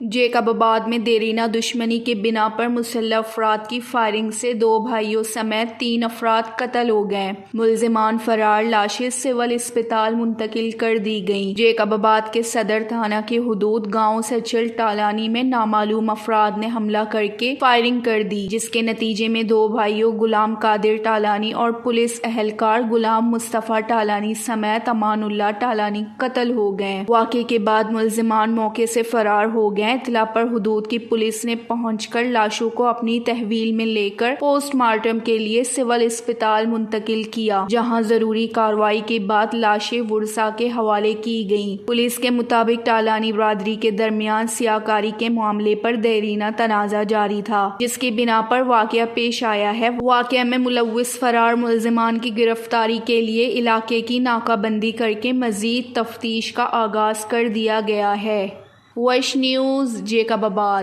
Jacob آباد میں دیرینہ دشمنی کی بنا پر مسلح افراد کی فائرنگ سے 2 بھائیوں سمیت 3 افراد قتل ہو گئے۔ ملزمان فرار، لاشیں سول اسپتال منتقل کر دی گئیں۔ جیکب آباد کے صدر تھانہ کے حدود گاؤں سچل ٹالانی میں نامعلوم افراد نے حملہ کر کے فائرنگ کر دی، جس کے نتیجے میں 2 بھائیوں غلام قادر ٹالانی اور پولیس اہلکار غلام مصطفیٰ ٹالانی سمیت امان اللہ ٹالانی قتل ہو گئے۔ واقعے کے بعد ملزمان موقع سے فرار ہو گئے۔ اطلاع پر حدود کی پولیس نے پہنچ کر لاشوں کو اپنی تحویل میں لے کر پوسٹ مارٹم کے لیے سول اسپتال منتقل کیا، جہاں ضروری کارروائی کے بعد لاشیں ورثاء کے حوالے کی گئیں۔ پولیس کے مطابق ٹالانی برادری کے درمیان سیاہکاری کے معاملے پر دیرینہ تنازع جاری تھا، جس کی بنا پر واقعہ پیش آیا ہے۔ واقعہ میں ملوث فرار ملزمان کی گرفتاری کے لیے علاقے کی ناکہ بندی کر کے مزید تفتیش کا آغاز کر دیا گیا ہے۔ ویش نیوز، جیکب آباد۔